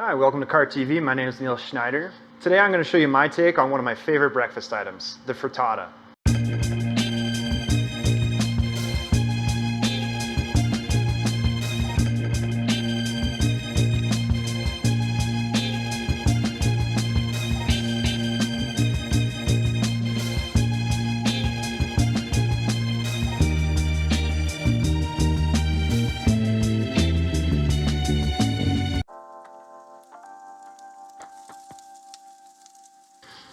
Hi, welcome to KartTV. My name is Nils Schneider. Today I'm going to show you my take on one of my favorite breakfast items, the frittata.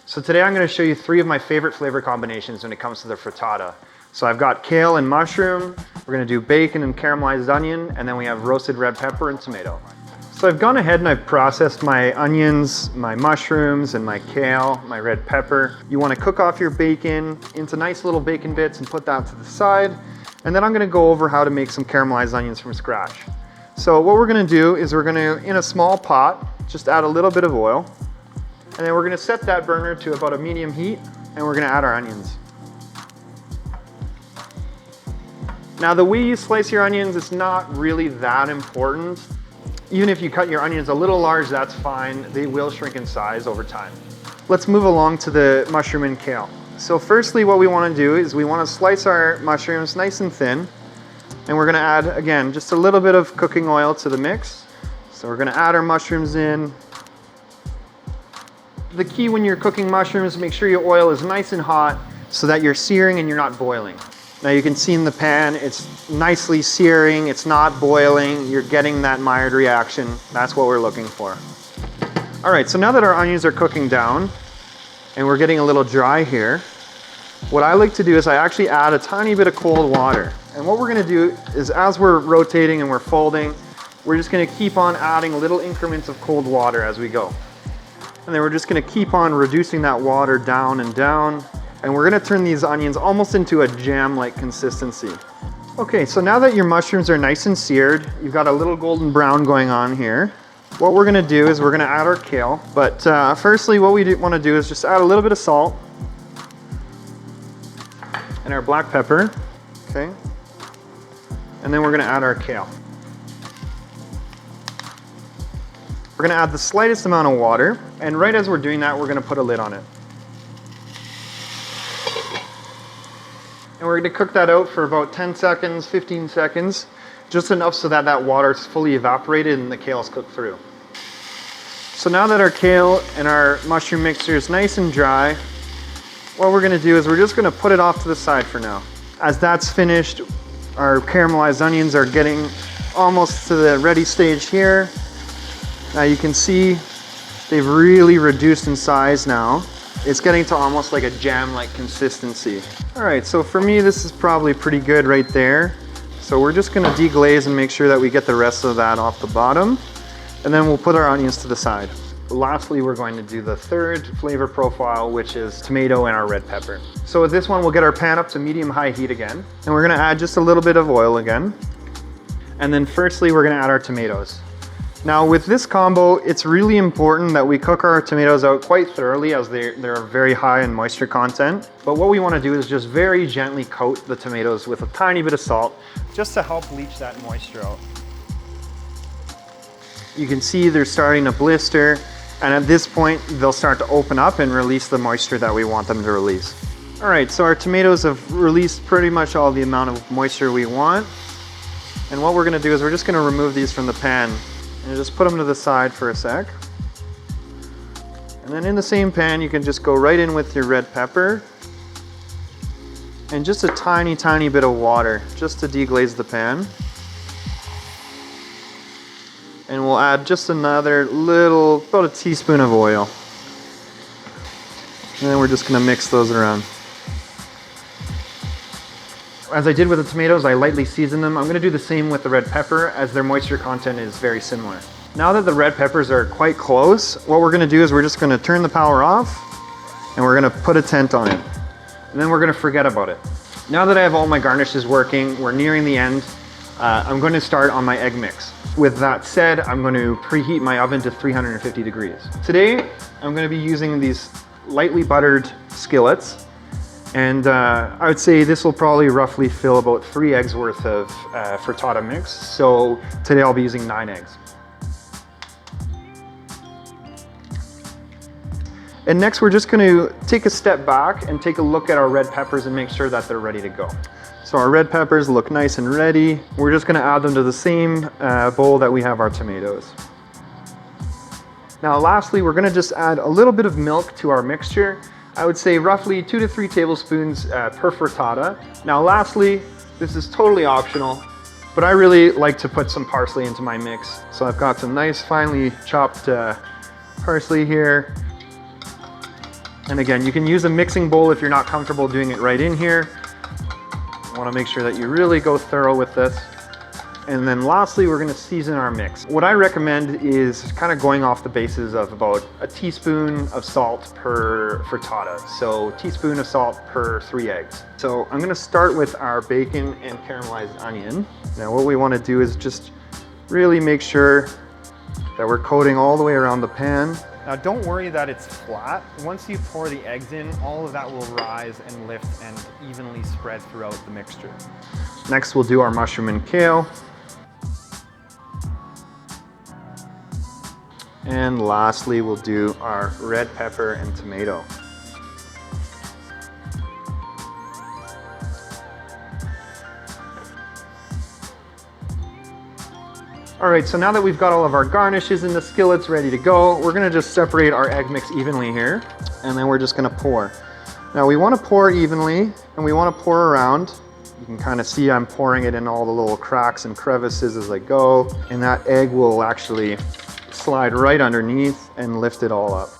So today I'm going to show you three of my favorite flavor combinations when it comes to the frittata. So I've got kale and mushroom, we're going to do bacon and caramelized onion, and then we have roasted red pepper and tomato. So I've gone ahead and I've processed my onions, my mushrooms, and my kale, my red pepper. You want to cook off your bacon into nice little bacon bits and put that to the side. And then I'm going to go over how to make some caramelized onions from scratch. So what we're going to do is we're going to, in a small pot, just add a little bit of oil. And then we're going to set that burner to about a medium heat, and we're going to add our onions. Now the way you slice your onions, it's not really that important. Even if you cut your onions a little large, that's fine. They will shrink in size over time. Let's move along to the mushroom and kale. So firstly, what we want to do is we want to slice our mushrooms nice and thin. And we're going to add, again, just a little bit of cooking oil to the mix. So we're going to add our mushrooms in. The key when you're cooking mushrooms, make sure your oil is nice and hot so that you're searing and you're not boiling. Now you can see in the pan, it's nicely searing, it's not boiling, you're getting that mired reaction. That's what we're looking for. All right, so now that our onions are cooking down and we're getting a little dry here, what I like to do is I actually add a tiny bit of cold water. And what we're gonna do is as we're rotating and we're folding, we're just gonna keep on adding little increments of cold water as we go. And then we're just gonna keep on reducing that water down and down. And we're gonna turn these onions almost into a jam-like consistency. Okay, so now that your mushrooms are nice and seared, you've got a little golden brown going on here. What we're gonna do is we're gonna add our kale. But firstly, what we wanna do is just add a little bit of salt. And our black pepper, okay? And then we're gonna add our kale. We're gonna add the slightest amount of water, and right as we're doing that, we're gonna put a lid on it. And we're gonna cook that out for about 10 seconds, 15 seconds, just enough so that that water is fully evaporated and the kale is cooked through. So now that our kale and our mushroom mixture is nice and dry, what we're gonna do is we're just gonna put it off to the side for now. As that's finished, our caramelized onions are getting almost to the ready stage here. Now you can see they've really reduced in size now. It's getting to almost like a jam-like consistency. All right, so for me, this is probably pretty good right there. So we're just gonna deglaze and make sure that we get the rest of that off the bottom. And then we'll put our onions to the side. Lastly, we're going to do the third flavor profile, which is tomato and our red pepper. So with this one, we'll get our pan up to medium-high heat again. And we're gonna add just a little bit of oil again. And then firstly, we're gonna add our tomatoes. Now with this combo, it's really important that we cook our tomatoes out quite thoroughly as they're very high in moisture content. But what we want to do is just very gently coat the tomatoes with a tiny bit of salt just to help leach that moisture out. You can see they're starting to blister, and at this point they'll start to open up and release the moisture that we want them to release. All right, so our tomatoes have released pretty much all the amount of moisture we want. And what we're going to do is we're just going to remove these from the pan. And just put them to the side for a sec. And then in the same pan, you can just go right in with your red pepper. And just a tiny, tiny bit of water, just to deglaze the pan. And we'll add just another little, about a teaspoon of oil. And then we're just gonna mix those around. As I did with the tomatoes, I lightly season them. I'm gonna do the same with the red pepper as their moisture content is very similar. Now that the red peppers are quite close, what we're gonna do is we're just gonna turn the power off and we're gonna put a tent on it. And then we're gonna forget about it. Now that I have all my garnishes working, we're nearing the end, I'm gonna start on my egg mix. With that said, I'm going to preheat my oven to 350 degrees. Today, I'm gonna be using these lightly buttered skillets. And I would say this will probably roughly fill about 3 eggs worth of frittata mix. So today I'll be using 9 eggs. And next we're just gonna take a step back and take a look at our red peppers and make sure that they're ready to go. So our red peppers look nice and ready. We're just gonna add them to the same bowl that we have our tomatoes. Now lastly, we're gonna just add a little bit of milk to our mixture. I would say roughly 2 to 3 tablespoons per frittata. Now lastly, this is totally optional, but I really like to put some parsley into my mix. So I've got some nice finely chopped parsley here. And again, you can use a mixing bowl if you're not comfortable doing it right in here. You wanna make sure that you really go thorough with this. And then lastly, we're gonna season our mix. What I recommend is kind of going off the basis of about a teaspoon of salt per frittata. So teaspoon of salt per 3 eggs. So I'm gonna start with our bacon and caramelized onion. Now what we wanna do is just really make sure that we're coating all the way around the pan. Now don't worry that it's flat. Once you pour the eggs in, all of that will rise and lift and evenly spread throughout the mixture. Next we'll do our mushroom and kale. And lastly, we'll do our red pepper and tomato. All right, so now that we've got all of our garnishes in the skillets ready to go, we're gonna just separate our egg mix evenly here, and then we're just gonna pour. Now we wanna pour evenly, and we wanna pour around. You can kind of see I'm pouring it in all the little cracks and crevices as I go, and that egg will actually slide right underneath and lift it all up.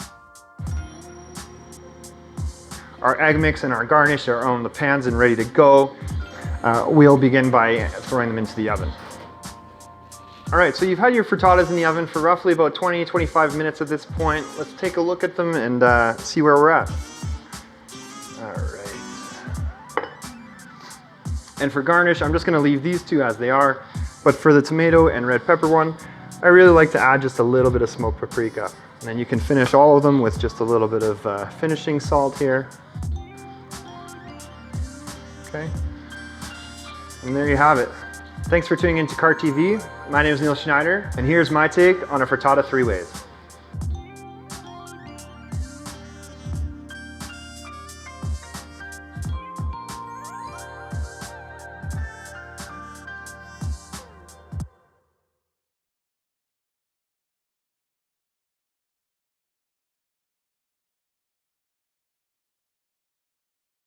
Our egg mix and our garnish are on the pans and ready to go. We'll begin by throwing them into the oven. All right, so you've had your frittatas in the oven for roughly about 20-25 minutes at this point. Let's take a look at them and see where we're at. All right. And for garnish, I'm just gonna leave these two as they are, but for the tomato and red pepper one, I really like to add just a little bit of smoked paprika. And then you can finish all of them with just a little bit of finishing salt here. Okay. And there you have it. Thanks for tuning in to KartTV. My name is Nils Schneider, and here's my take on a frittata 3 ways.